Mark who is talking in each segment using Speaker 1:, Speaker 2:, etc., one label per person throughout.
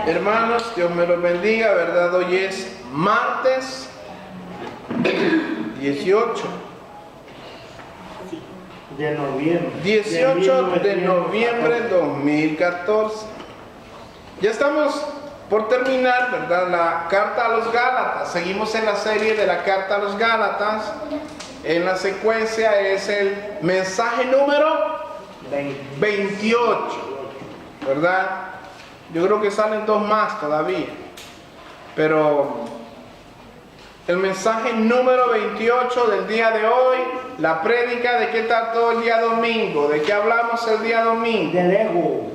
Speaker 1: Hermanos, Dios me los bendiga, ¿verdad? Hoy es martes 18
Speaker 2: de noviembre.
Speaker 1: 18 de noviembre de 2014. Ya estamos por terminar, ¿verdad? La carta a los Gálatas. Seguimos en la serie de la carta a los Gálatas. En la secuencia es el mensaje número 28, ¿verdad? Yo creo que salen dos más todavía, pero el mensaje número 28 del día de hoy, la prédica de qué trató el día domingo, de qué hablamos el día domingo.
Speaker 2: Del ego.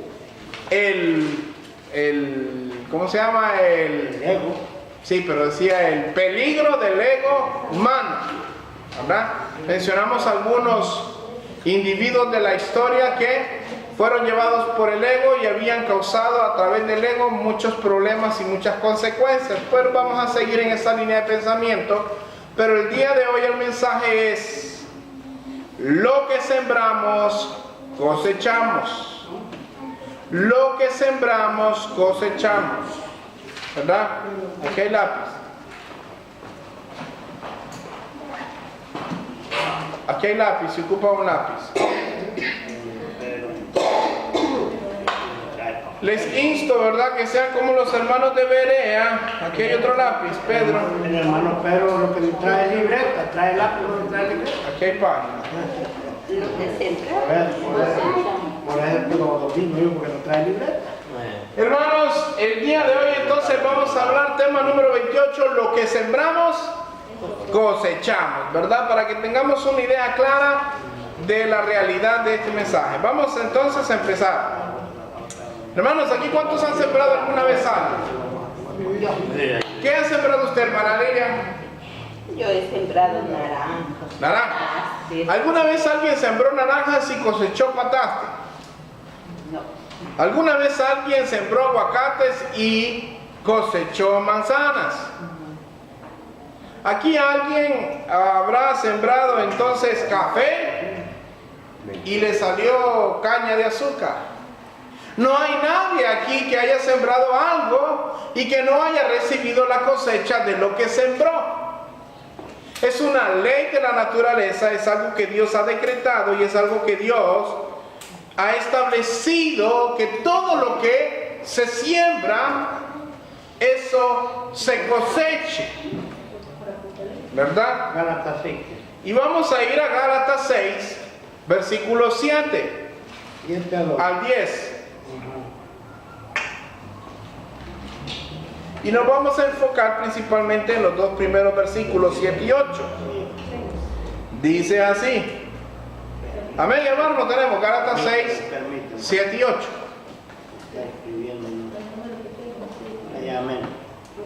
Speaker 1: ¿Cómo se llama?
Speaker 2: El ego.
Speaker 1: Sí, pero decía el peligro del ego humano, ¿verdad? Mencionamos algunos individuos de la historia que fueron llevados por el ego y habían causado a través del ego muchos problemas y muchas consecuencias. Pues vamos a seguir en esa línea de pensamiento, pero el día de hoy el mensaje es: lo que sembramos, cosechamos. Lo que sembramos, cosechamos. ¿Verdad? Aquí hay lápiz. Aquí hay lápiz, se ocupa un lápiz. Les insto, ¿verdad?, que sean como los hermanos de Berea. Aquí hay otro lápiz, Pedro.
Speaker 2: El hermano Pedro lo que trae libreta, trae lápiz, no trae libreta.
Speaker 1: Aquí hay página.
Speaker 3: Lo que sembramos,
Speaker 2: Por ejemplo, los domingos, yo porque no trae libreta.
Speaker 1: Hermanos, el día de hoy entonces vamos a hablar tema número 28, lo que sembramos, cosechamos, ¿verdad? Para que tengamos una idea clara de la realidad de este mensaje. Vamos entonces a empezar. Hermanos, ¿aquí cuántos han sembrado alguna vez algo? ¿Qué ha sembrado usted, hermana Lilia?
Speaker 3: yo he sembrado naranjas.
Speaker 1: Naranjas. ¿Alguna vez alguien sembró naranjas y cosechó pataste?
Speaker 3: No.
Speaker 1: ¿Alguna vez alguien sembró aguacates y cosechó manzanas? ¿Aquí alguien habrá sembrado entonces café y le salió caña de azúcar? No hay nadie aquí que haya sembrado algo y que no haya recibido la cosecha de lo que sembró. Es una ley de la naturaleza, es algo que Dios ha decretado y es algo que Dios ha establecido, que todo lo que se siembra, eso se coseche. ¿Verdad?
Speaker 2: Gálatas 6.
Speaker 1: Y vamos a ir a Gálatas 6, versículo 7 al 10. Y nos vamos a enfocar principalmente en los dos primeros versículos, 7 y 8. Dice así. Amén, hermano, lo tenemos. Gálatas 6, 7 y 8.
Speaker 2: Amén.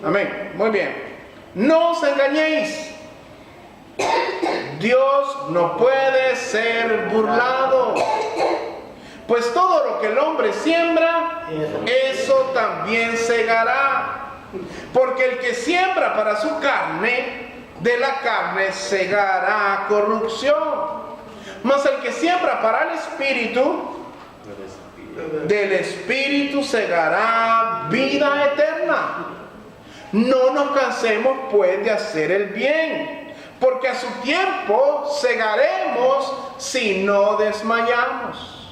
Speaker 1: Amén, muy bien. No os engañéis. Dios no puede ser burlado. Pues todo lo que el hombre siembra, eso también segará. Porque el que siembra para su carne, de la carne segará corrupción. Mas el que siembra para el Espíritu, del Espíritu segará vida eterna. No nos cansemos pues de hacer el bien, porque a su tiempo segaremos si no desmayamos.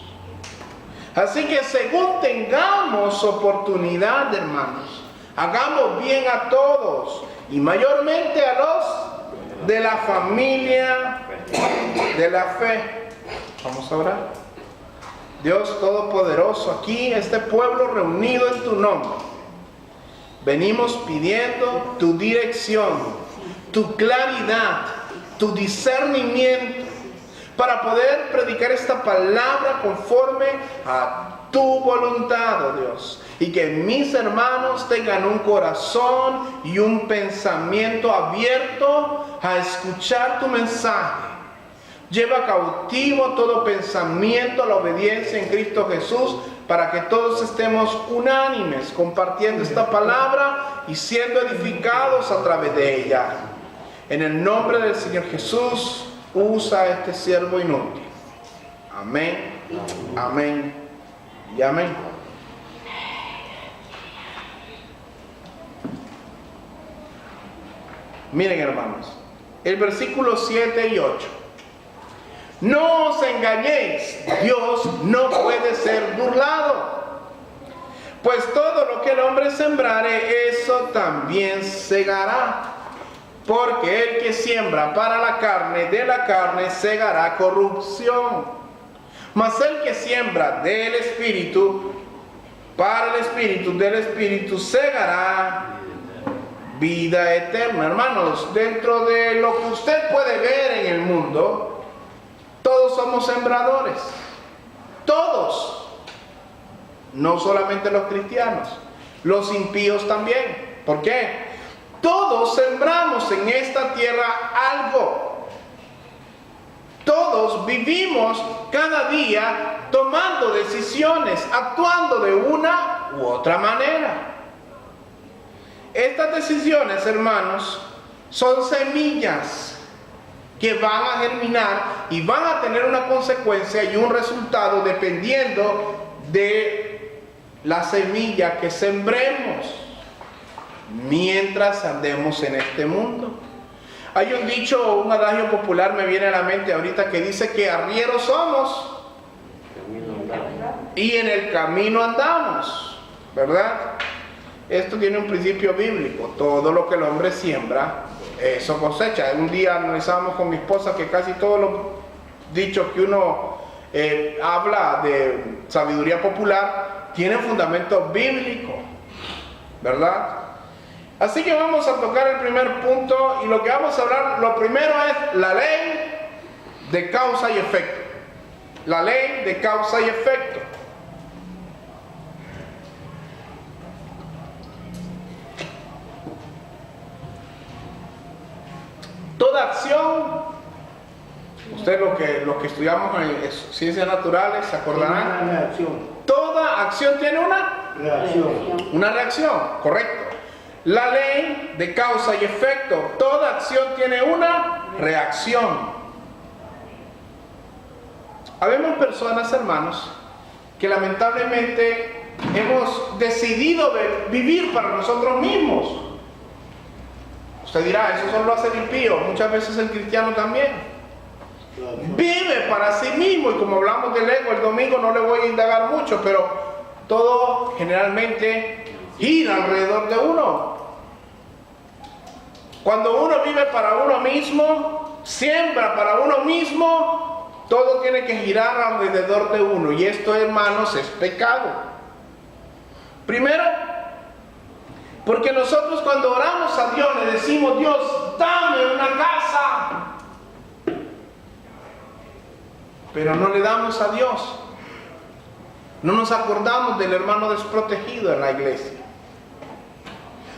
Speaker 1: Así que según tengamos oportunidad, hermanos, hagamos bien a todos y mayormente a los de la familia de la fe. Vamos a orar. Dios Todopoderoso, aquí este pueblo reunido en tu nombre, venimos pidiendo tu dirección, tu claridad, tu discernimiento para poder predicar esta palabra conforme a tu voluntad, oh Dios, y que mis hermanos tengan un corazón y un pensamiento abierto a escuchar tu mensaje. Lleva cautivo todo pensamiento a la obediencia en Cristo Jesús, para que todos estemos unánimes compartiendo esta palabra y siendo edificados a través de ella. En el nombre del Señor Jesús, usa a este siervo inútil. Amén, amén y amén. Miren, hermanos, el versículo 7 y 8. No os engañéis, Dios no puede ser burlado. Pues todo lo que el hombre sembrare, eso también segará. Porque el que siembra para la carne, de la carne segará corrupción. Mas el que siembra del Espíritu, para el Espíritu, del Espíritu segará vida eterna. Hermanos, dentro de lo que usted puede ver en el mundo, todos somos sembradores. Todos. No solamente los cristianos, los impíos también. ¿Por qué? Todos sembramos en esta tierra algo. Todos vivimos cada día tomando decisiones, actuando de una u otra manera. Estas decisiones, hermanos, son semillas que van a germinar y van a tener una consecuencia y un resultado dependiendo de la semilla que sembremos mientras andemos en este mundo. Hay un dicho, un adagio popular me viene a la mente ahorita que dice que arrieros somos y en el camino andamos, ¿verdad? Esto tiene un principio bíblico. Todo lo que el hombre siembra, eso cosecha. Un día analizábamos con mi esposa que casi todos los dichos que uno habla de sabiduría popular tienen fundamento bíblico, ¿verdad? Así que vamos a tocar el primer punto y lo que vamos a hablar, lo primero es la ley de causa y efecto. La ley de causa y efecto. Toda acción, ustedes los que estudiamos en ciencias naturales se acordarán.
Speaker 2: Una reacción.
Speaker 1: Toda acción tiene una reacción, correcto. La ley de causa y efecto. Toda acción tiene una reacción. Habemos personas, hermanos, que lamentablemente hemos decidido vivir para nosotros mismos. Usted dirá, eso solo lo hace el impío. Muchas veces el cristiano también. Vive para sí mismo, y como hablamos del ego el domingo, no le voy a indagar mucho, pero todo generalmente gira alrededor de uno. Cuando uno vive para uno mismo, siembra para uno mismo, todo tiene que girar alrededor de uno, y esto, hermanos, es pecado. Primero, porque nosotros cuando oramos a Dios le decimos: Dios, dame una casa. Pero no le damos a Dios. No nos acordamos del hermano desprotegido en la iglesia.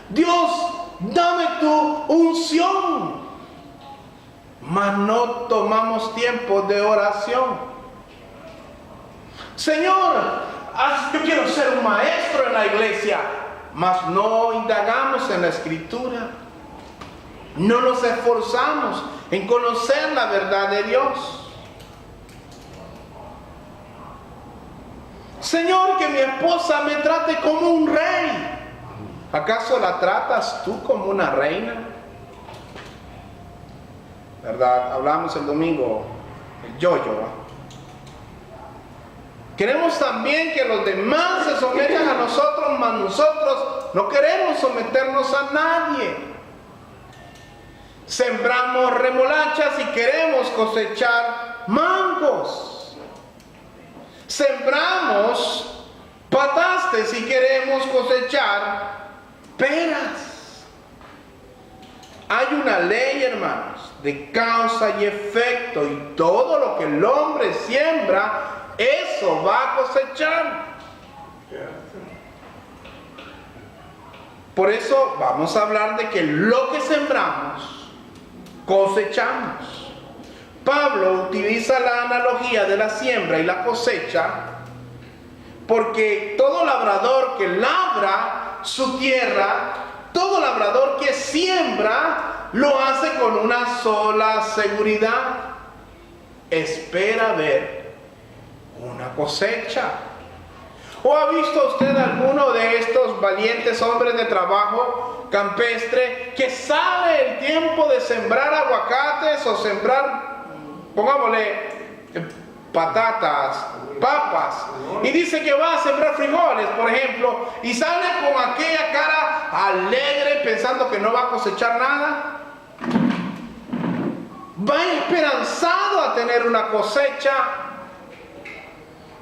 Speaker 1: Dios, dame tu unción. Mas no tomamos tiempo de oración. Señor, yo quiero ser un maestro en la iglesia. Mas no indagamos en la escritura. No nos esforzamos en conocer la verdad de Dios. Señor, que mi esposa me trate como un rey. ¿Acaso la tratas tú como una reina? ¿Verdad? Hablamos el domingo, el yo-yo, ¿no? Queremos también que los demás se sometan a nosotros, mas nosotros no queremos someternos a nadie. Sembramos remolachas y queremos cosechar mangos. Sembramos patastes y queremos cosechar peras. Hay una ley, hermanos, de causa y efecto, y todo lo que el hombre siembra, eso va a cosechar. Por eso vamos a hablar de que lo que sembramos, cosechamos. Pablo utiliza la analogía de la siembra y la cosecha porque todo labrador que labra su tierra, todo labrador que siembra, lo hace con una sola seguridad: espera ver una cosecha. ¿O ha visto usted alguno de estos valientes hombres de trabajo campestre que sale el tiempo de sembrar aguacates o sembrar, pongámosle, patatas, papas, y dice que va a sembrar frijoles, por ejemplo, y sale con aquella cara alegre pensando que no va a cosechar nada? Va esperanzado a tener una cosecha.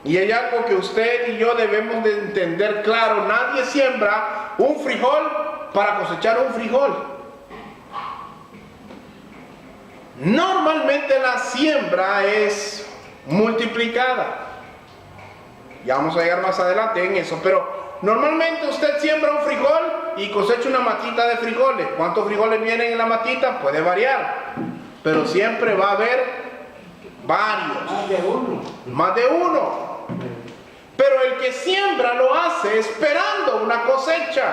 Speaker 1: Y hay algo que usted y yo debemos de entender claro: nadie siembra un frijol para cosechar un frijol. Normalmente la siembra es multiplicada. Ya vamos a llegar más adelante en eso, pero normalmente usted siembra un frijol y cosecha una matita de frijoles. ¿Cuántos frijoles vienen en la matita? Puede variar, pero siempre va a haber varios. Más de uno. Pero el que siembra lo hace esperando una cosecha.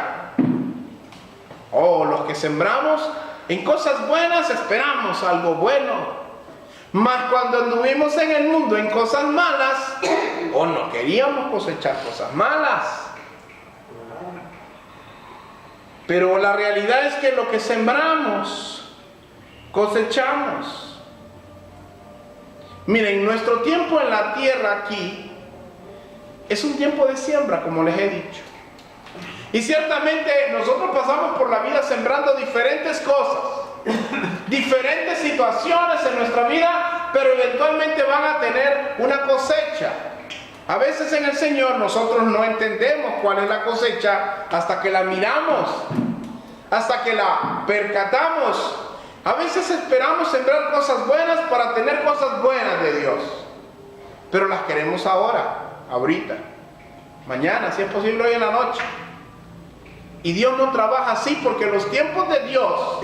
Speaker 1: Los que sembramos en cosas buenas esperamos algo bueno. Mas cuando anduvimos en el mundo en cosas malas, no queríamos cosechar cosas malas. Pero la realidad es que lo que sembramos, cosechamos. Miren, nuestro tiempo en la tierra aquí es un tiempo de siembra, como les he dicho. Y ciertamente nosotros pasamos por la vida sembrando diferentes cosas, diferentes situaciones en nuestra vida, pero eventualmente van a tener una cosecha. A veces en el Señor nosotros no entendemos cuál es la cosecha hasta que la miramos, hasta que la percatamos. A veces esperamos sembrar cosas buenas para tener cosas buenas de Dios, pero las queremos ahora, ahorita, mañana, si es posible hoy en la noche. Y Dios no trabaja así, porque los tiempos de Dios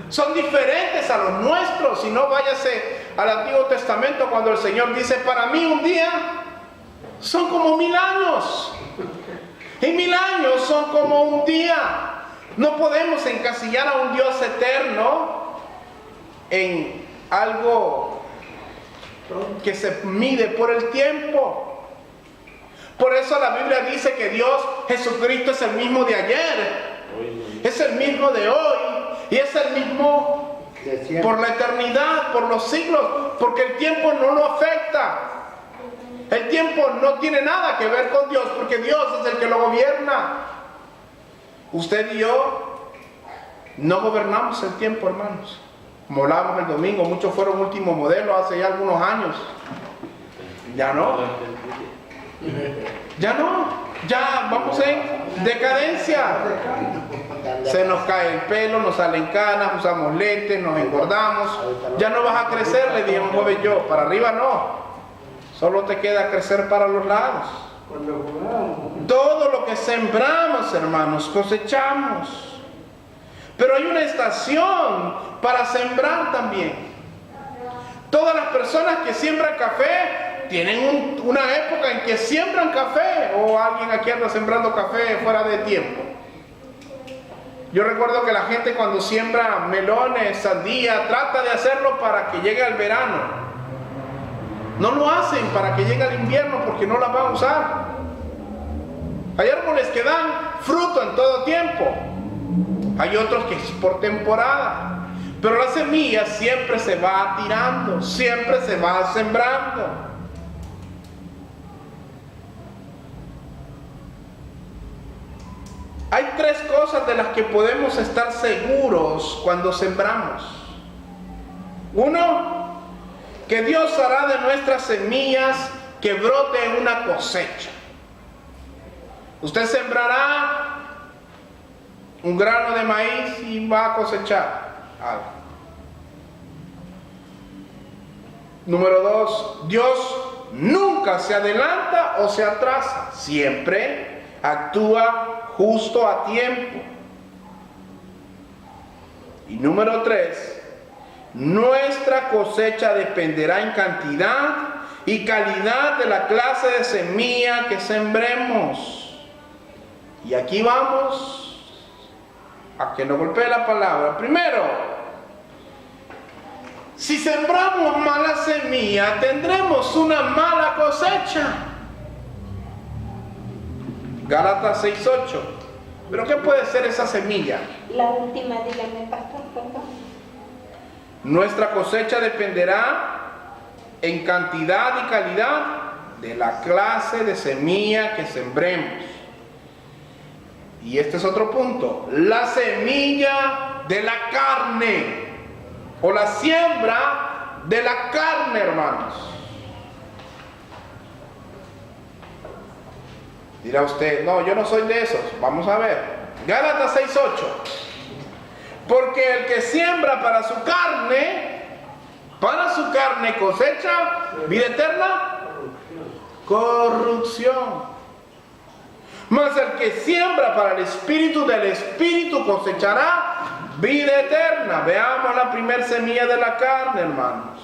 Speaker 1: son diferentes a los nuestros. Si no, váyase al Antiguo Testamento cuando el Señor dice: para mí un día son como 1000 años, y 1000 años son como un día. No podemos encasillar a un Dios eterno en algo que se mide por el tiempo. Por eso la Biblia dice que Dios, Jesucristo, es el mismo de ayer, es el mismo de hoy, y es el mismo por la eternidad, por los siglos, porque el tiempo no lo afecta. El tiempo no tiene nada que ver con Dios, porque Dios es el que lo gobierna. Usted y yo no gobernamos el tiempo, hermanos. Como hablábamos el domingo, muchos fueron último modelo hace ya algunos años. Ya no. Ya vamos en decadencia. Se nos cae el pelo, nos salen canas, usamos lentes, nos engordamos. Ya no vas a crecer, le dije a un joven yo, para arriba no. Solo te queda crecer para los lados. Todo lo que sembramos, hermanos, cosechamos. Pero hay una estación para sembrar también. Todas las personas que siembran café tienen una época en que siembran café, o alguien aquí anda sembrando café fuera de tiempo. Yo recuerdo que la gente cuando siembra melones, sandía, trata de hacerlo para que llegue el verano. No lo hacen para que llegue el invierno, porque no la van a usar. Hay árboles que dan fruto en todo tiempo. Hay otros que es por temporada. Pero la semilla siempre se va tirando, siempre se va sembrando. Hay 3 cosas de las que podemos estar seguros cuando sembramos. 1, que Dios hará de nuestras semillas que brote una cosecha. Usted sembrará un grano de maíz y va a cosechar algo. Número 2, Dios nunca se adelanta o se atrasa, siempre actúa justo a tiempo. Y número 3, nuestra cosecha dependerá en cantidad y calidad de la clase de semilla que sembremos. Y aquí vamos a que nos golpee la palabra. Primero, si sembramos mala semilla, tendremos una mala cosecha. Gálatas 6:8. ¿Pero qué puede ser esa semilla?
Speaker 3: La última, dígame, pastor, perdón.
Speaker 1: Nuestra cosecha dependerá en cantidad y calidad de la clase de semilla que sembremos. Y este es otro punto. La semilla de la carne, o la siembra de la carne, hermanos. Dirá usted, no, yo no soy de esos. Vamos a ver. Gálatas 6:8. Porque el que siembra para su carne cosecha vida eterna, corrupción. Mas el que siembra para el Espíritu, del Espíritu cosechará vida eterna. Veamos la primera semilla de la carne, hermanos.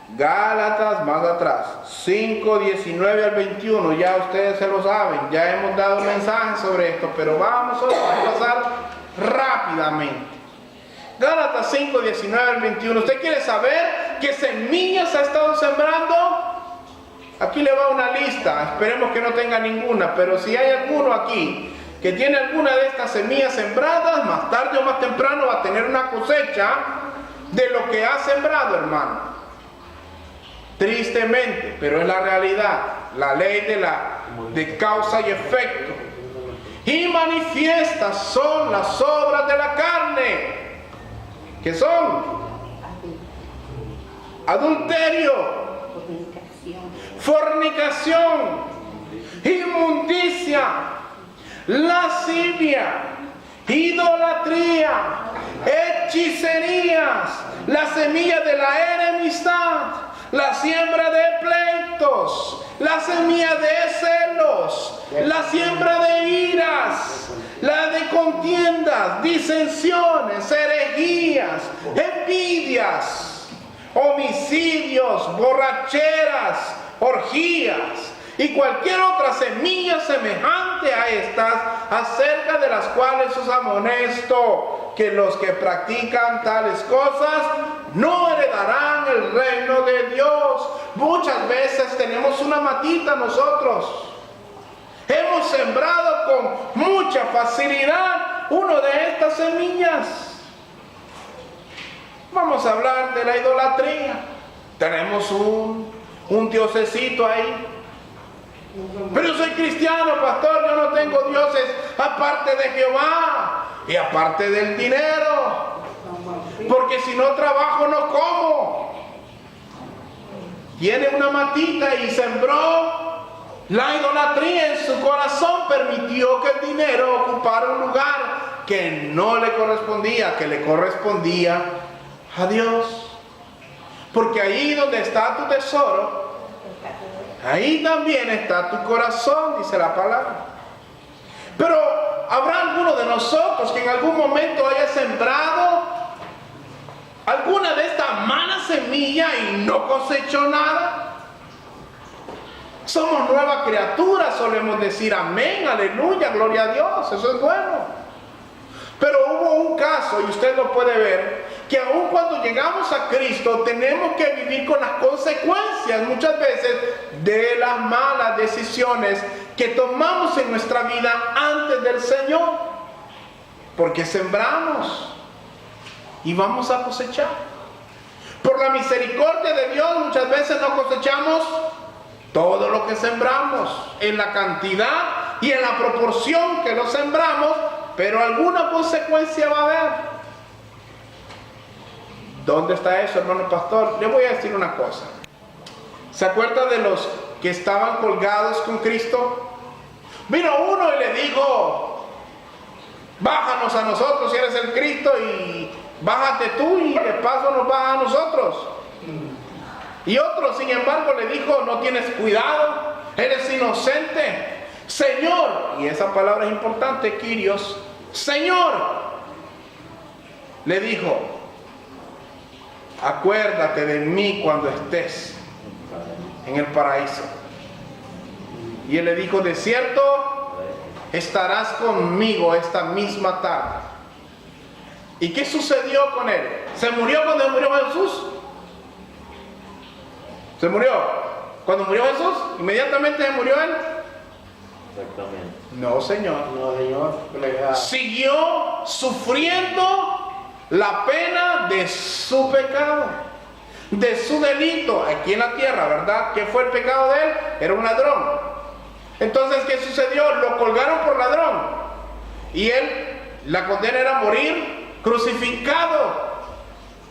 Speaker 1: Gálatas, más atrás, 5:19 al 21, ya ustedes se lo saben, ya hemos dado un mensaje sobre esto, pero vamos a pasar rápidamente. Gálatas 5:19 al 21, ¿usted quiere saber qué semillas ha estado sembrando? Aquí le va una lista, esperemos que no tenga ninguna, pero si hay alguno aquí que tiene alguna de estas semillas sembradas, más tarde o más temprano va a tener una cosecha de lo que ha sembrado, hermano. Tristemente, pero es la realidad, la ley de causa y efecto. Y manifiestas son las obras de la carne, que son adulterio, fornicación, inmundicia, lascivia, idolatría, hechicerías, la semilla de la enemistad, la siembra de pleitos, la semilla de celos, la siembra de iras, la de contiendas, disensiones, herejías, envidias, homicidios, borracheras, orgías y cualquier otra semilla semejante a estas, acerca de las cuales os amonesto, que los que practican tales cosas no heredarán el reino de Dios. Muchas veces tenemos una matita nosotros. Hemos sembrado con mucha facilidad una de estas semillas. Vamos a hablar de la idolatría. Tenemos un diosecito ahí. Pero yo soy cristiano, pastor, yo no tengo dioses aparte de Jehová y aparte del dinero, porque si no trabajo no como. Tiene una matita y sembró la idolatría en su corazón, permitió que el dinero ocupara un lugar que no le correspondía, que le correspondía a Dios. Porque ahí donde está tu tesoro, ahí también está tu corazón, dice la palabra. Pero habrá alguno de nosotros que en algún momento haya sembrado alguna de estas malas semillas y no cosechó nada. Somos nuevas criaturas, solemos decir amén, aleluya, gloria a Dios, eso es bueno. Pero hubo un caso, y usted lo puede ver, que aun cuando llegamos a Cristo tenemos que vivir con las consecuencias muchas veces de las malas decisiones que tomamos en nuestra vida antes del Señor, porque sembramos y vamos a cosechar. Por la misericordia de Dios muchas veces no cosechamos todo lo que sembramos en la cantidad y en la proporción que lo sembramos, pero alguna consecuencia va a haber. ¿Dónde está eso, hermano pastor? Le voy a decir una cosa. ¿Se acuerda de los que estaban colgados con Cristo? Vino uno y le dijo: bájanos a nosotros si eres el Cristo, y bájate tú y de paso nos baja a nosotros. Y otro, sin embargo, le dijo: no tienes cuidado, eres inocente. Señor, y esa palabra es importante, Kyrios, Señor, le dijo: acuérdate de mí cuando estés en el paraíso. Y él le dijo: de cierto, estarás conmigo esta misma tarde. ¿Y qué sucedió con él? ¿Se murió cuando murió Jesús? ¿Se murió? Cuando murió Jesús, inmediatamente se murió él.
Speaker 4: Exactamente.
Speaker 1: No, Señor.
Speaker 2: No, Señor.
Speaker 1: Siguió sufriendo la pena de su pecado, de su delito aquí en la tierra, ¿verdad? ¿Qué fue el pecado de él? Era un ladrón. Entonces, ¿qué sucedió? Lo colgaron por ladrón. Y él, la condena era morir crucificado.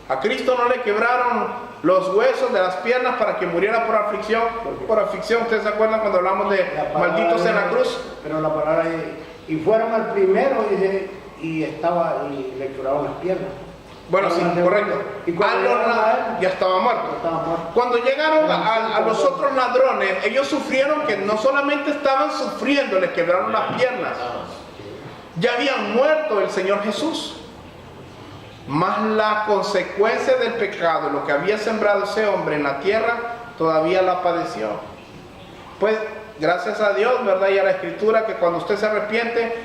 Speaker 1: A Cristo no le quebraron los huesos de las piernas para que muriera por aflicción. Por aflicción, ¿ustedes se acuerdan cuando hablamos de malditos en la cruz?
Speaker 2: Pero la palabra dice, y fueron al primero, dice, y le curaron las piernas.
Speaker 1: Bueno, sí, correcto.
Speaker 2: Y cuando
Speaker 1: ya estaba muerto. Cuando llegaron a los otros ladrones, ellos sufrieron que no solamente estaban sufriendo, les quebraron las piernas. Ya habían muerto el Señor Jesús. Más la consecuencia del pecado, lo que había sembrado ese hombre en la tierra, todavía la padeció. Pues, gracias a Dios, ¿verdad? Y a la Escritura, que cuando usted se arrepiente,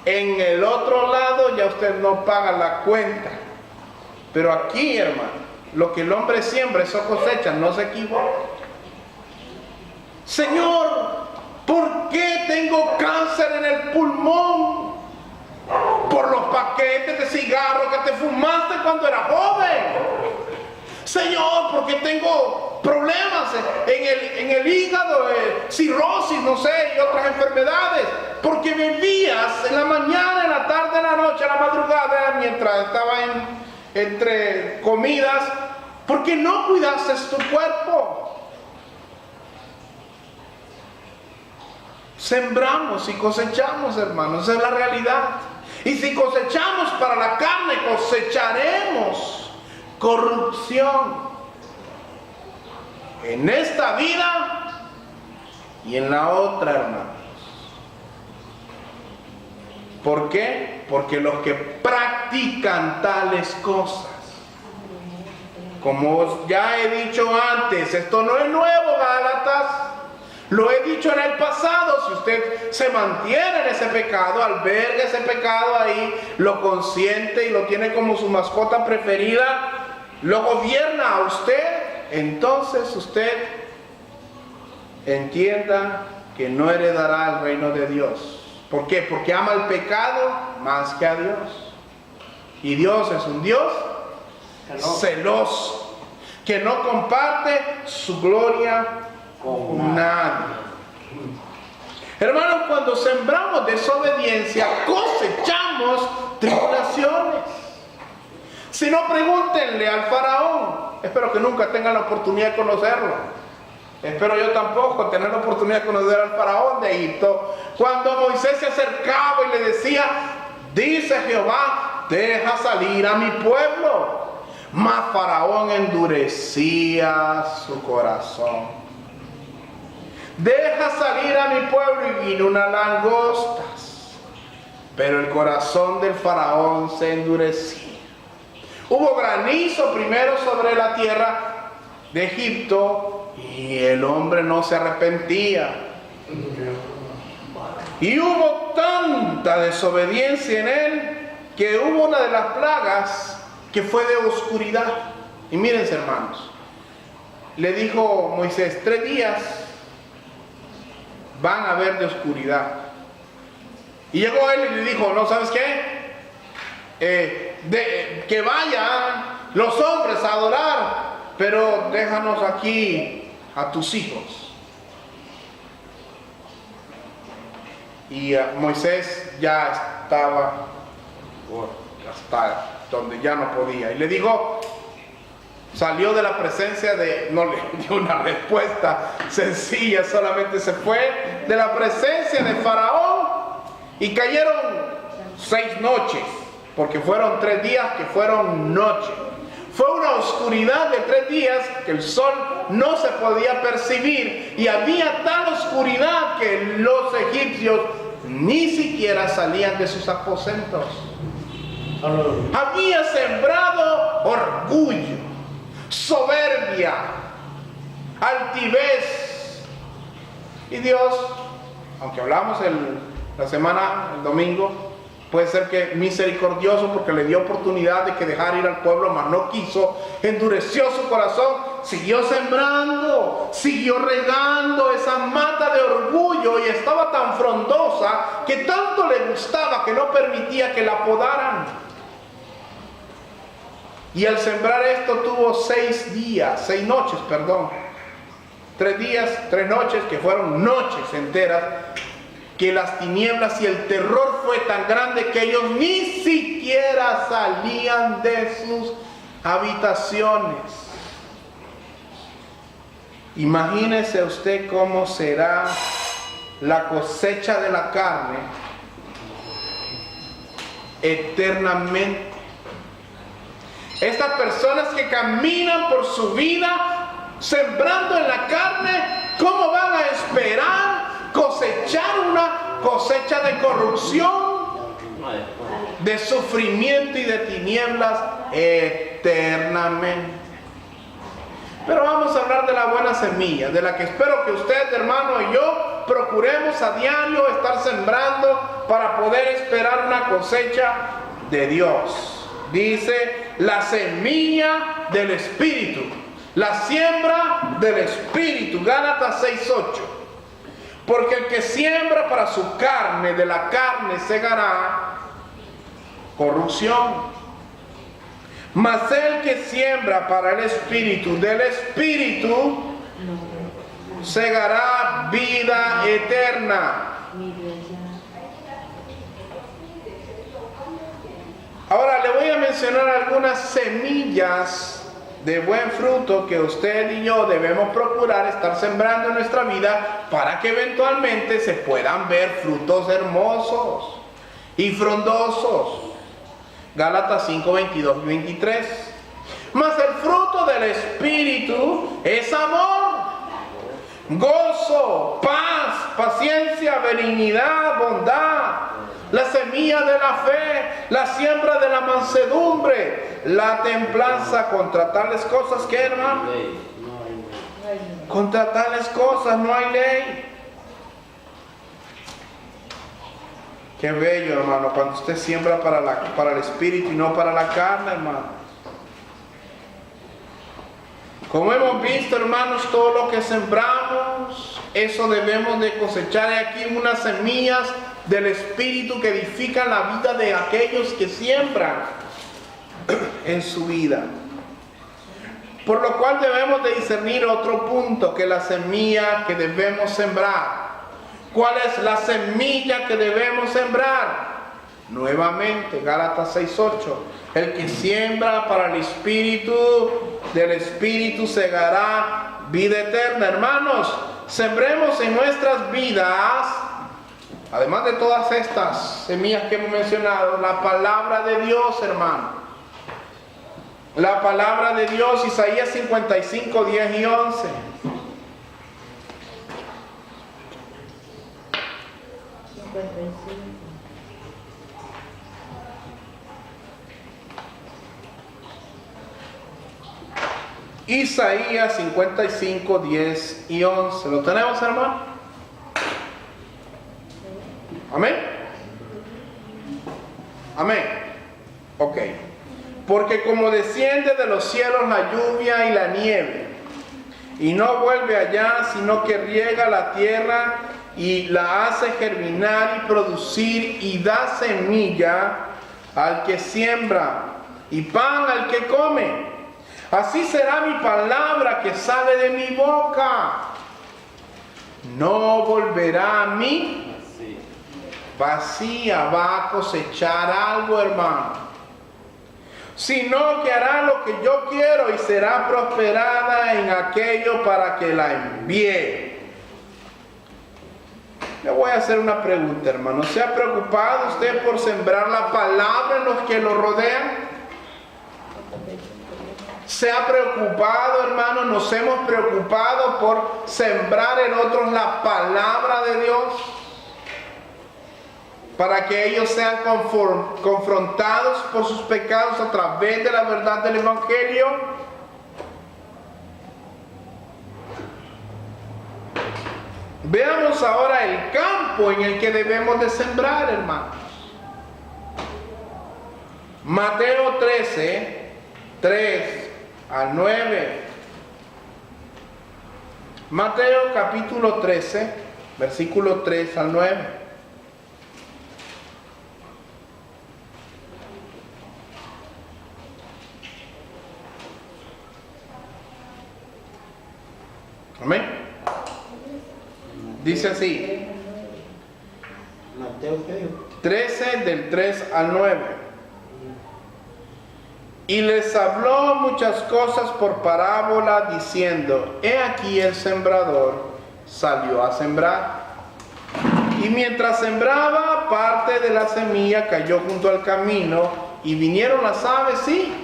Speaker 1: en el otro lado ya usted no paga la cuenta. Pero aquí, hermano, lo que el hombre siembra, eso cosecha, no se equivoca. Señor, ¿por qué tengo cáncer en el pulmón? Por los paquetes de cigarros que te fumaste cuando eras joven. Señor, ¿por qué tengo problemas en el hígado, cirrosis, no sé, y otras enfermedades? Porque bebías en la mañana, en la tarde, en la noche, en la madrugada, mientras estaba entre comidas, porque no cuidaste tu cuerpo. Sembramos y cosechamos, hermanos, esa es la realidad. Y si cosechamos para la carne, cosecharemos corrupción en esta vida y en la otra, hermanos. ¿Por qué? Porque los que practican tales cosas, como ya he dicho antes, esto no es nuevo, Gálatas. Lo he dicho en el pasado, si usted se mantiene en ese pecado, alberga ese pecado ahí, lo consiente y lo tiene como su mascota preferida, lo gobierna a usted, entonces usted entienda que no heredará el reino de Dios. ¿Por qué? Porque ama el pecado más que a Dios. Y Dios es un Dios celoso, que no comparte su gloria con nadie. Hermanos, cuando sembramos desobediencia, cosechamos tribulaciones. Si no, pregúntenle al faraón. Espero que nunca tengan la oportunidad de conocerlo. Espero yo tampoco tener la oportunidad de conocer al faraón de Egipto. Cuando Moisés se acercaba y le decía, dice Jehová, deja salir a mi pueblo. Mas faraón endurecía su corazón. Deja salir a mi pueblo, y vino unas langostas, pero el corazón del faraón se endurecía. Hubo granizo primero sobre la tierra de Egipto y el hombre no se arrepentía. Y hubo tanta desobediencia en él que hubo una de las plagas que fue de oscuridad. Y mírense, hermanos, le dijo Moisés, 3 días van a haber de oscuridad. Y llegó él y le dijo, no, ¿sabes qué? Que vayan los hombres a adorar, pero déjanos aquí a tus hijos. Y Moisés ya estaba hasta donde ya no podía. Y le dijo, salió de la presencia no le dio una respuesta sencilla, solamente se fue de la presencia de Faraón y cayeron 6 noches, porque fueron 3 días que fueron noche. Fue una oscuridad de 3 días que el sol no se podía percibir y había tal oscuridad que los egipcios ni siquiera salían de sus aposentos. Había sembrado orgullo, soberbia, altivez. Y Dios, aunque hablamos el domingo, Puede ser que misericordioso porque le dio oportunidad de que dejara ir al pueblo, mas no quiso, endureció su corazón, siguió sembrando, siguió regando esa mata de orgullo y estaba tan frondosa que tanto le gustaba que no permitía que la podaran. Y al sembrar esto tuvo 6 noches, 3 días, 3 noches, que fueron noches enteras, que las tinieblas y el terror fue tan grande que ellos ni siquiera salían de sus habitaciones. Imagínese usted cómo será la cosecha de la carne eternamente. Estas personas que caminan por su vida sembrando en la carne, ¿cómo van a esperar cosechar una cosecha de corrupción, de sufrimiento y de tinieblas eternamente? Pero vamos a hablar de la buena semilla, de la que espero que usted, hermano, y yo procuremos a diario estar sembrando para poder esperar una cosecha de Dios. Dice, la semilla del Espíritu, la siembra del Espíritu, Gálatas 6:8. Porque el que siembra para su carne, de la carne segará corrupción. Mas el que siembra para el Espíritu, del Espíritu segará vida eterna. Ahora le voy a mencionar algunas semillas de buen fruto que usted y yo debemos procurar estar sembrando en nuestra vida para que eventualmente se puedan ver frutos hermosos y frondosos. Gálatas 5, 22 y 23. Mas el fruto del Espíritu es amor, gozo, paz, paciencia, benignidad, bondad, la semilla de la fe, la siembra de la mansedumbre, la templanza. Contra tales cosas, ¿qué, hermano? Contra tales cosas no hay ley. Qué bello, hermano, cuando usted siembra para el Espíritu y no para la carne, hermano. Como hemos visto, hermanos, todo lo que sembramos, eso debemos de cosechar. Hay aquí unas semillas del Espíritu que edifican la vida de aquellos que siembran en su vida. Por lo cual debemos de discernir otro punto, que la semilla que debemos sembrar. ¿Cuál es la semilla que debemos sembrar? Nuevamente, Gálatas 6:8. El que siembra para el Espíritu, del Espíritu segará vida eterna. Hermanos, sembremos en nuestras vidas, además de todas estas semillas que hemos mencionado, la palabra de Dios, hermano. La palabra de Dios, Isaías 55, 10 y 11. Isaías 55, 10 y 11. ¿Lo tenemos, hermano? Amén. Amén. Ok. Porque como desciende de los cielos la lluvia y la nieve, y no vuelve allá, sino que riega la tierra y la hace germinar y producir, y da semilla al que siembra y pan al que come, así será mi palabra que sale de mi boca. No volverá a mí vacía. Va a cosechar algo, hermano, sino que hará lo que yo quiero y será prosperada en aquello para que la envíe. Le voy a hacer una pregunta, hermano. ¿Se ha preocupado usted por sembrar la palabra en los que lo rodean? ¿Se ha preocupado, hermano? ¿Nos hemos preocupado por sembrar en otros la palabra de Dios? Para que ellos sean confrontados por sus pecados a través de la verdad del Evangelio. Veamos ahora el campo en el que debemos de sembrar, hermanos. Mateo 13, 3 al 9. Mateo capítulo 13, versículo 3 al 9. Amén. Dice así.
Speaker 2: Mateo, ¿qué dijo?
Speaker 1: 13 del 3 al 9. Y les habló muchas cosas por parábola, diciendo: He aquí el sembrador salió a sembrar. Y mientras sembraba, parte de la semilla cayó junto al camino, y vinieron las aves y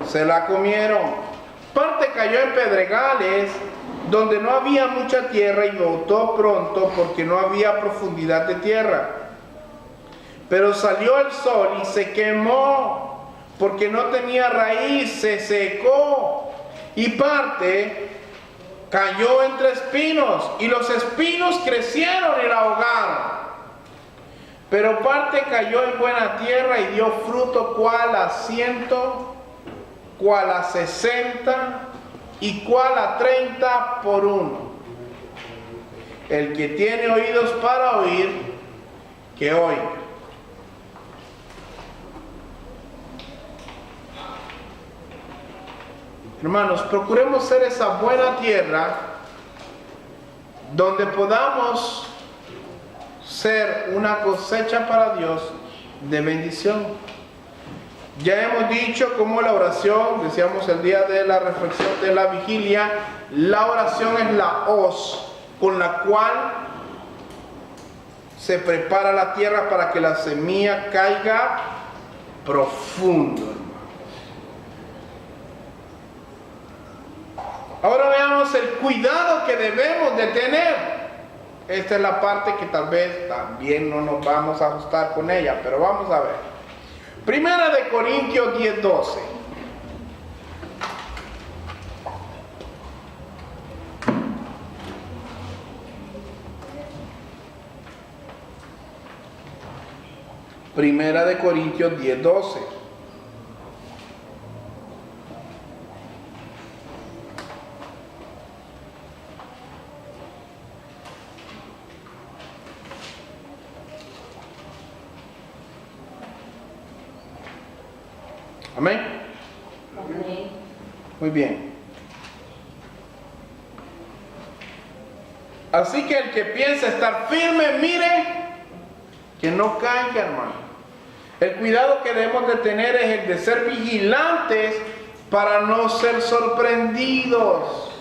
Speaker 1: se la comieron. Parte cayó en pedregales, donde no había mucha tierra, y brotó pronto, porque no había profundidad de tierra. Pero salió el sol y se quemó, porque no tenía raíz, se secó. Y parte cayó entre espinos, y los espinos crecieron y la ahogaron. Pero parte cayó en buena tierra y dio fruto, cual a 100, cual a 60 y cual a 30 por uno. El que tiene oídos para oír, que oiga. Hermanos, procuremos ser esa buena tierra donde podamos ser una cosecha para Dios de bendición. Ya hemos dicho cómo la oración, decíamos el día de la reflexión de la vigilia, la oración es la hoz con la cual se prepara la tierra para que la semilla caiga profundo. Ahora veamos el cuidado que debemos de tener. Esta es la parte que tal vez también no nos vamos a ajustar con ella, pero vamos a ver. Primera de Corintios 10:12. Primera de Corintios 10:12. Amén.
Speaker 3: Amén.
Speaker 1: Muy bien. Así que el que piensa estar firme, mire que no caiga, hermano. El cuidado que debemos de tener es el de ser vigilantes para no ser sorprendidos.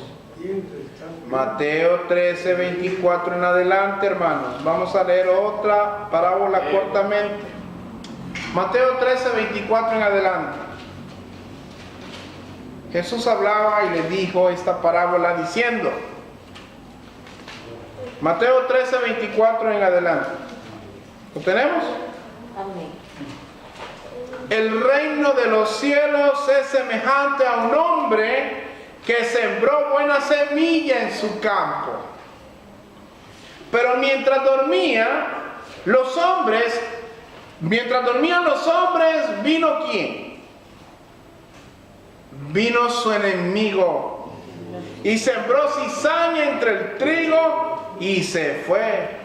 Speaker 1: Mateo 13, 24 en adelante, hermanos. Vamos a leer otra parábola cortamente. Mateo 13, 24 en adelante. Jesús hablaba y le dijo esta parábola diciendo, Mateo 13, 24 en adelante. ¿Lo tenemos?
Speaker 3: Amén.
Speaker 1: El reino de los cielos es semejante a un hombre que sembró buena semilla en su campo. Pero mientras dormían los hombres, vino ¿quién? Vino su enemigo y sembró cizaña entre el trigo y se fue.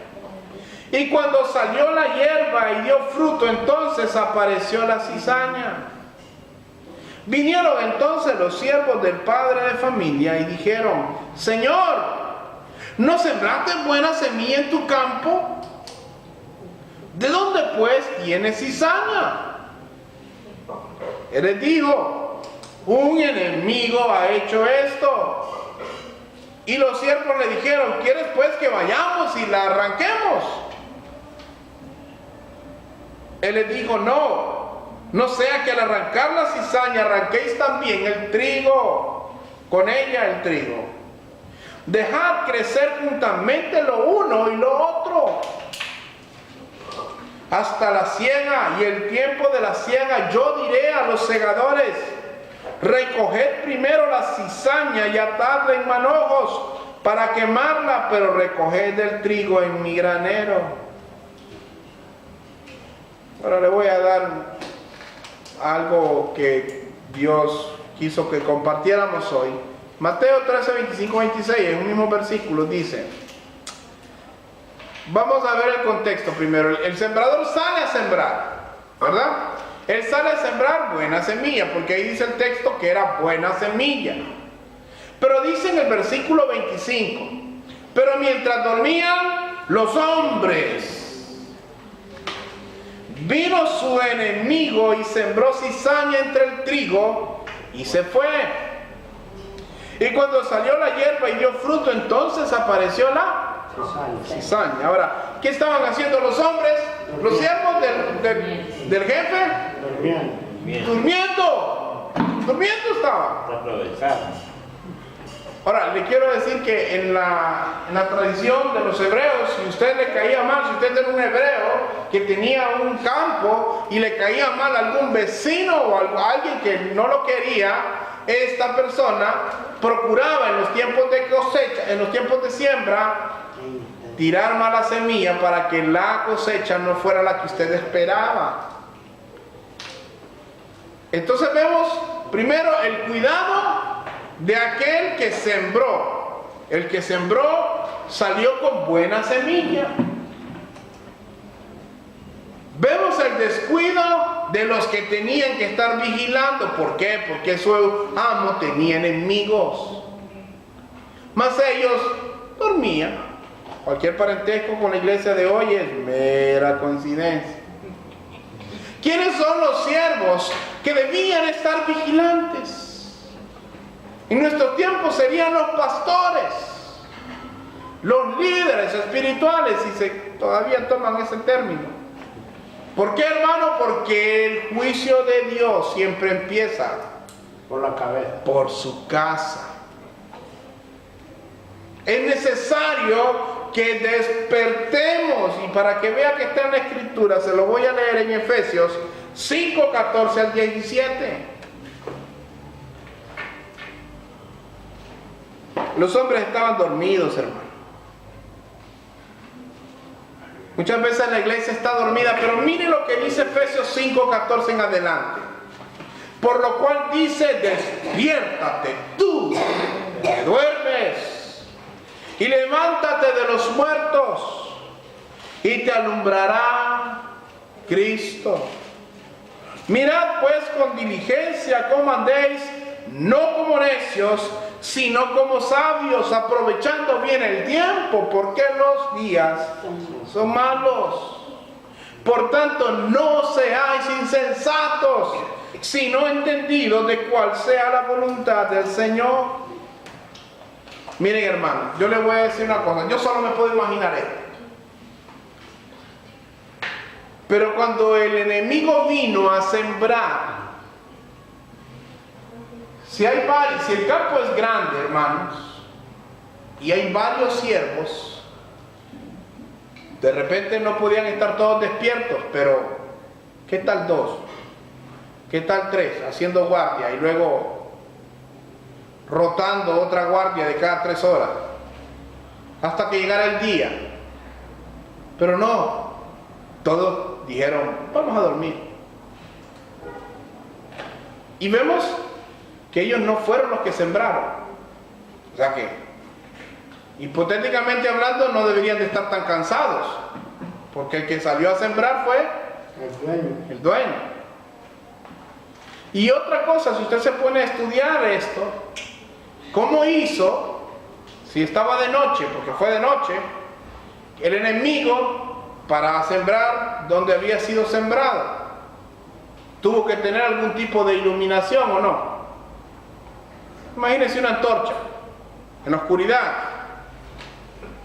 Speaker 1: Y cuando salió la hierba y dio fruto, entonces apareció la cizaña. Vinieron entonces los siervos del padre de familia y dijeron, Señor, ¿no sembraste buena semilla en tu campo? ¿De dónde pues tienes cizaña? Él les dijo, un enemigo ha hecho esto. Y los siervos le dijeron, ¿quieres pues que vayamos y la arranquemos? Él les dijo, no sea que al arrancar la cizaña arranquéis también el trigo, con ella el trigo. Dejad crecer juntamente lo uno y lo otro, hasta la siega, y el tiempo de la siega yo diré a los segadores, recoged primero la cizaña y atadla en manojos para quemarla, pero recoged el trigo en mi granero. Ahora le voy a dar algo que Dios quiso que compartiéramos hoy. Mateo 13, 25, 26, en un mismo versículo dice, vamos a ver el contexto primero. El sembrador sale a sembrar, ¿verdad? Él sale a sembrar buena semilla, porque ahí dice el texto que era buena semilla. Pero dice en el versículo 25, pero mientras dormían los hombres, vino su enemigo y sembró cizaña entre el trigo y se fue. Y cuando salió la hierba y dio fruto, entonces apareció la cizaña. Ahora, ¿qué estaban haciendo los hombres? Los siervos del jefe. Durmiendo estaban. Ahora, le quiero decir que en la tradición de los hebreos, si usted le caía mal, si usted era un hebreo que tenía un campo y le caía mal a algún vecino o a alguien que no lo quería, esta persona procuraba en los tiempos de cosecha, en los tiempos de siembra, tirar mala semilla para que la cosecha no fuera la que usted esperaba. Entonces vemos primero el cuidado de aquel que sembró. El que sembró salió con buena semilla. Vemos el descuido de los que tenían que estar vigilando. ¿Por qué? Porque su amo tenía enemigos. Mas ellos dormían. Cualquier parentesco con la iglesia de hoy es mera coincidencia. ¿Quiénes son los siervos que debían estar vigilantes? En nuestros tiempos serían los pastores, los líderes espirituales, si todavía toman ese término. ¿Por qué, hermano? Porque el juicio de Dios siempre empieza
Speaker 2: por la cabeza,
Speaker 1: por su casa. Es necesario que despertemos, y para que vea que está en la escritura, se lo voy a leer en Efesios 5, 14 al 17. Los hombres estaban dormidos, hermano. Muchas veces la iglesia está dormida, pero mire lo que dice Efesios 5, 14 en adelante. Por lo cual dice, despiértate tú que duermes y levántate de los muertos y te alumbrará Cristo. Mirad pues con diligencia cómo andéis, no como necios, sino como sabios, aprovechando bien el tiempo, porque los días son malos. Por tanto, no seáis insensatos, sino entendidos de cuál sea la voluntad del Señor. Miren, hermano, yo les voy a decir una cosa, yo solo me puedo imaginar esto. Pero cuando el enemigo vino a sembrar, si el campo es grande, hermanos, y hay varios siervos, de repente no podían estar todos despiertos, pero ¿qué tal 2? ¿Qué tal 3? Haciendo guardia y luego rotando otra guardia de cada 3 horas hasta que llegara el día. Pero no, todos dijeron, vamos a dormir. Y vemos que ellos no fueron los que sembraron. O sea que, hipotéticamente hablando, no deberían de estar tan cansados, porque el que salió a sembrar fue el dueño. Y otra cosa, si usted se pone a estudiar esto, ¿cómo hizo? Si estaba de noche, porque fue de noche, el enemigo para sembrar donde había sido sembrado, tuvo que tener algún tipo de iluminación, ¿o no? Imagínense una antorcha en la oscuridad.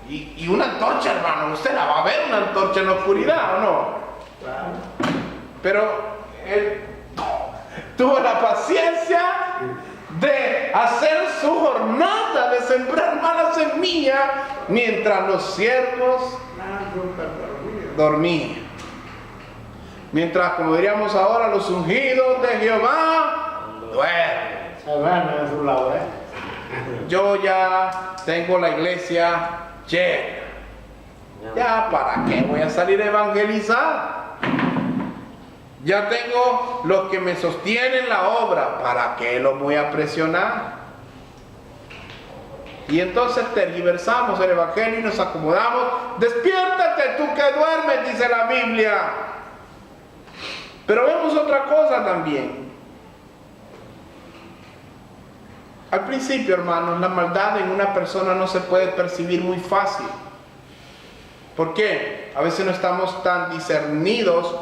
Speaker 1: Y una antorcha, hermano, usted la va a ver, una antorcha en la oscuridad, ¿o no? Pero él tuvo la paciencia de hacer su jornada, de sembrar mala semilla, mientras los siervos dormían. Mientras, como diríamos ahora, los ungidos de Jehová duermen. Yo ya tengo la iglesia llena. Ya, ¿para qué voy a salir a evangelizar? Ya tengo los que me sostienen la obra. ¿Para qué los voy a presionar? Y entonces tergiversamos el Evangelio y nos acomodamos. Despiértate tú que duermes, dice la Biblia. Pero vemos otra cosa también. Al principio, hermanos, la maldad en una persona no se puede percibir muy fácil. ¿Por qué? A veces no estamos tan discernidos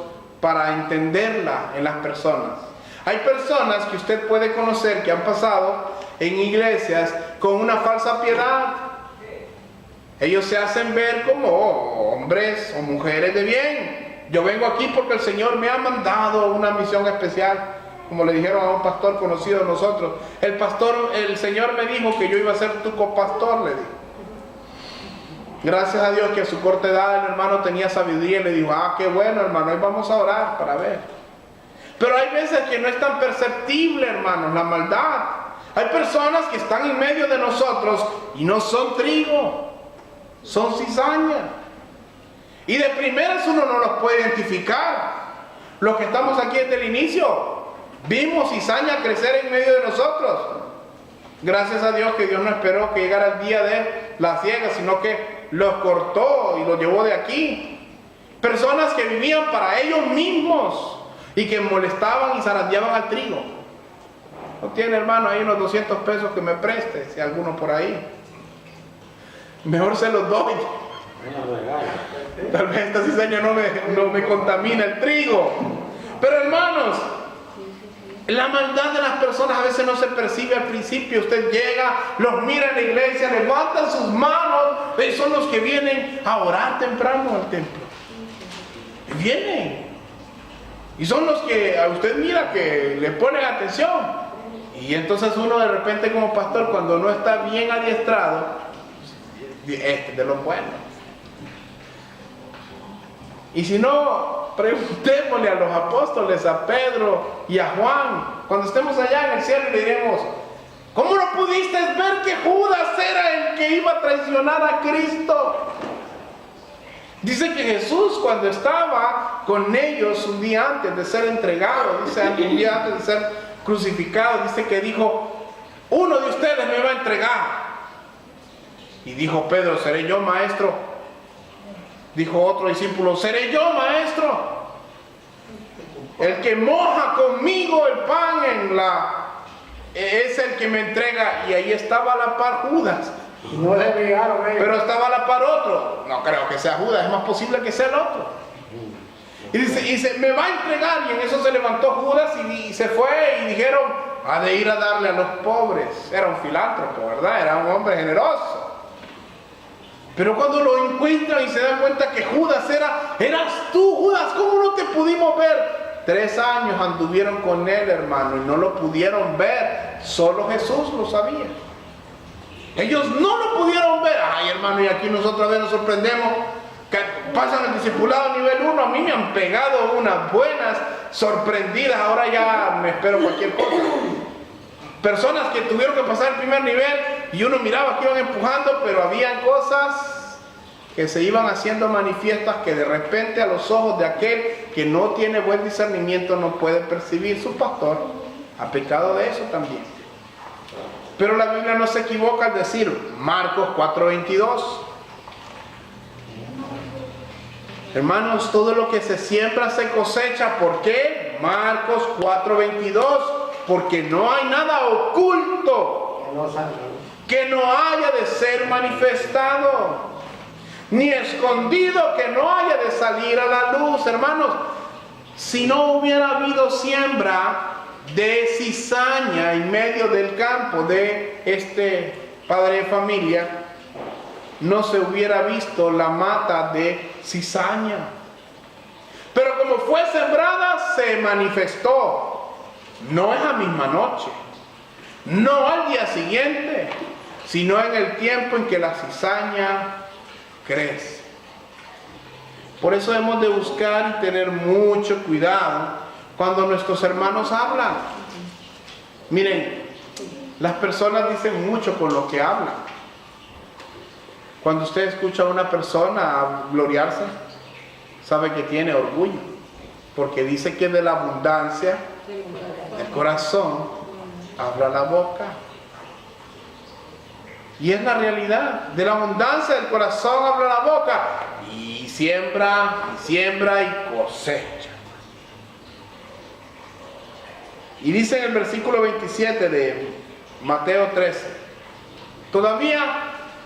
Speaker 1: para entenderla en las personas. Hay personas que usted puede conocer que han pasado en iglesias con una falsa piedad. Ellos se hacen ver como hombres o mujeres de bien. Yo vengo aquí porque el Señor me ha mandado una misión especial. Como le dijeron a un pastor conocido de nosotros, el Señor me dijo que yo iba a ser tu copastor, le dijo. Gracias a Dios que a su corta edad el hermano tenía sabiduría y le dijo, qué bueno, hermano, hoy vamos a orar para ver. Pero hay veces que no es tan perceptible, hermanos, la maldad. Hay personas que están en medio de nosotros y no son trigo, son cizaña. Y de primeras uno no los puede identificar. Los que estamos aquí desde el inicio, vimos cizaña crecer en medio de nosotros. Gracias a Dios que Dios no esperó que llegara el día de la siega, sino que los cortó y los llevó de aquí. Personas que vivían para ellos mismos y que molestaban y zarandeaban al trigo. No tiene, hermano, ahí unos 200 pesos que me preste, si alguno por ahí. Mejor se los doy. Tal vez esta cizaña no me contamina el trigo. Pero, hermanos, la maldad de las personas a veces no se percibe al principio. Usted llega, los mira en la iglesia, levantan sus manos. Ellos son los que vienen a orar temprano al templo. Vienen. Y son los que a usted mira que le ponen atención. Y entonces uno de repente como pastor, cuando no está bien adiestrado, de los buenos. Y si no, preguntémosle a los apóstoles, a Pedro y a Juan, cuando estemos allá en el cielo, y le diremos, ¿cómo no pudiste ver que Judas era el que iba a traicionar a Cristo? Dice que Jesús, cuando estaba con ellos un día antes de ser entregado, dice un día antes de ser crucificado, dice que dijo, uno de ustedes me va a entregar. Y dijo Pedro, ¿seré yo, maestro? Dijo otro discípulo, ¿seré yo, maestro? El que moja conmigo el pan es el que me entrega. Y ahí estaba a la par Judas.
Speaker 2: No le llegaron ellos.
Speaker 1: Pero estaba a la par otro. No creo que sea Judas, es más posible que sea el otro. Y dice, me va a entregar. Y en eso se levantó Judas y se fue. Y dijeron, ha de ir a darle a los pobres. Era un filántropo, ¿verdad? Era un hombre generoso. Pero cuando lo encuentran y se dan cuenta que Judas eras tú, Judas, ¿cómo no te pudimos ver? 3 años anduvieron con él, hermano, y no lo pudieron ver. Solo Jesús lo sabía. Ellos no lo pudieron ver. Ay, hermano, y aquí nosotros a veces nos sorprendemos que pasan el discipulado nivel 1. A mí me han pegado unas buenas sorprendidas. Ahora ya me espero cualquier cosa. Personas que tuvieron que pasar el primer nivel y uno miraba que iban empujando, pero habían cosas que se iban haciendo manifiestas que de repente a los ojos de aquel que no tiene buen discernimiento no puede percibir. Su pastor ha pecado de eso también. Pero la Biblia no se equivoca al decir, Marcos 4:22. Hermanos, todo lo que se siembra se cosecha. ¿Por qué? Marcos 4:22. Porque no hay nada oculto que no haya de ser manifestado, ni escondido que no haya de salir a la luz. Hermanos, si no hubiera habido siembra de cizaña en medio del campo de este padre de familia, no se hubiera visto la mata de cizaña. Pero como fue sembrada, se manifestó. No esa misma noche, no al día siguiente, sino en el tiempo en que la cizaña crece. Por eso hemos de buscar y tener mucho cuidado cuando nuestros hermanos hablan. Miren, las personas dicen mucho con lo que hablan. Cuando usted escucha a una persona gloriarse, sabe que tiene orgullo. porque dice que de la abundancia del corazón habla la boca. Y es la realidad, de la abundancia del corazón habla la boca. Y siembra y cosecha. Y dice en el versículo 27 de Mateo 13, todavía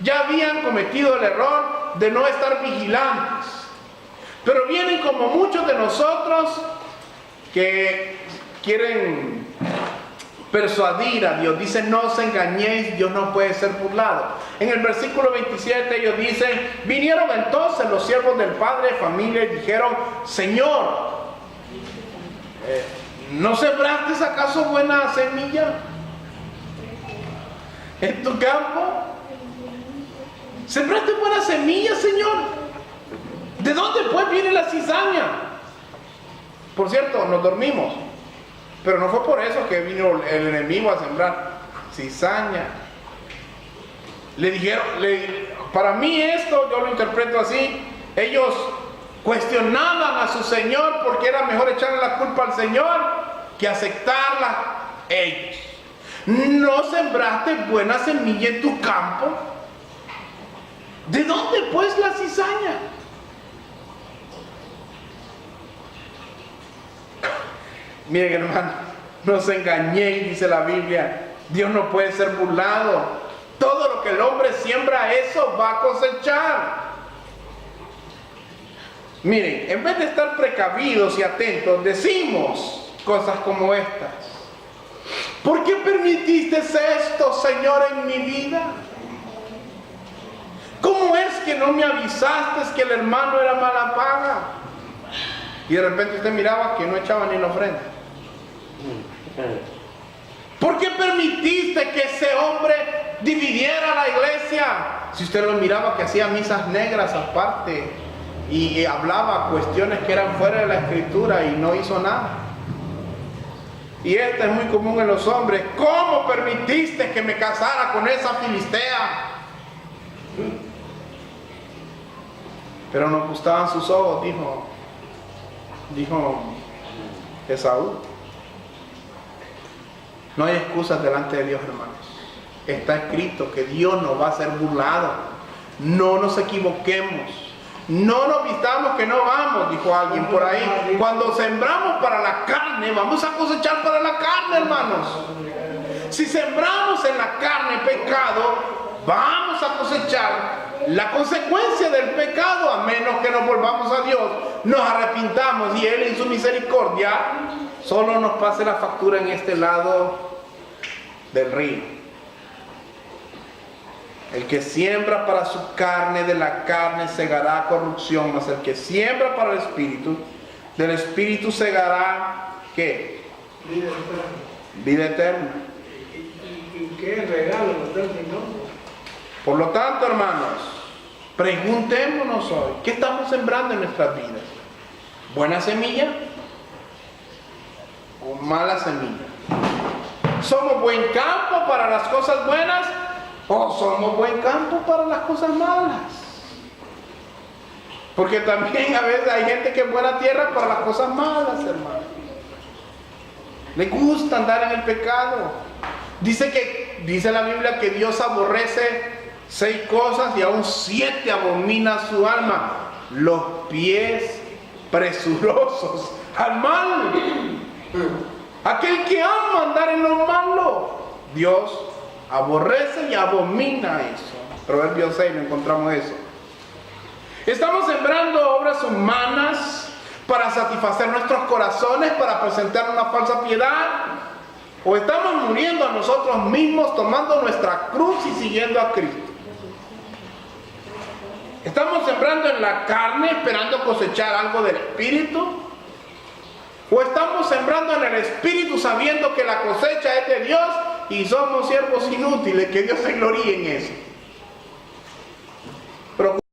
Speaker 1: ya habían cometido el error de no estar vigilantes, pero vienen como muchos de nosotros que quieren persuadir a Dios. Dicen, no os engañéis, Dios no puede ser burlado. En el versículo 27 ellos dicen, vinieron entonces los siervos del padre de familia y dijeron, Señor, ¿no sembraste acaso buena semilla en tu campo? ¿Sembraste buena semilla, Señor? ¿De dónde pues viene la cizaña? Por cierto, nos dormimos, pero no fue por eso que vino el enemigo a sembrar cizaña. Le dijeron, para mí esto, yo lo interpreto así, ellos cuestionaban a su Señor porque era mejor echarle la culpa al Señor que aceptarla ellos. ¿No sembraste buena semilla en tu campo? ¿De dónde pues la cizaña? Miren, hermano, no se engañéis, dice la Biblia. Dios no puede ser burlado. Todo lo que el hombre siembra, eso va a cosechar. Miren, en vez de estar precavidos y atentos, decimos cosas como estas. ¿Por qué permitiste esto, Señor, en mi vida? ¿Cómo es que no me avisaste que el hermano era mala paga? Y de repente usted miraba que no echaba ni la ofrenda. ¿Por qué permitiste que ese hombre dividiera la iglesia? Si usted lo miraba que hacía misas negras aparte y hablaba cuestiones que eran fuera de la escritura y no hizo nada. Y esto es muy común en los hombres. ¿Cómo permitiste que me casara con esa filistea? Pero nos gustaban sus ojos, dijo Esaú. No hay excusas delante de Dios, hermanos. Está escrito que Dios no va a ser burlado. No nos equivoquemos. No nos vistamos que no vamos, dijo alguien por ahí. Cuando sembramos para la carne, vamos a cosechar para la carne, hermanos. Si sembramos en la carne pecado, vamos a cosechar la consecuencia del pecado, a menos que nos volvamos a Dios, nos arrepintamos y Él en su misericordia solo nos pase la factura en este lado del río. El que siembra para su carne, de la carne segará corrupción, mas el que siembra para el Espíritu, del Espíritu segará, ¿qué?
Speaker 2: Vida eterna.
Speaker 1: Vida eterna.
Speaker 2: ¿Y qué regalo nos da el Señor?
Speaker 1: Por lo tanto, hermanos, preguntémonos hoy, ¿qué estamos sembrando en nuestras vidas? ¿Buena semilla o mala semilla? ¿Somos buen campo para las cosas buenas o somos buen campo para las cosas malas? Porque también a veces hay gente que es buena tierra para las cosas malas, hermano. Le gusta andar en el pecado. Dice la Biblia que Dios aborrece 6 cosas y aún 7 abomina su alma: los pies presurosos al mal. Aquel que ama andar en lo malo, Dios aborrece y abomina eso. Proverbios 6 lo encontramos eso. Estamos sembrando obras humanas para satisfacer nuestros corazones, para presentar una falsa piedad, o estamos muriendo a nosotros mismos, tomando nuestra cruz y siguiendo a Cristo. ¿Estamos sembrando en la carne esperando cosechar algo del Espíritu? ¿O estamos sembrando en el Espíritu sabiendo que la cosecha es de Dios y somos siervos inútiles, que Dios se gloríe en eso?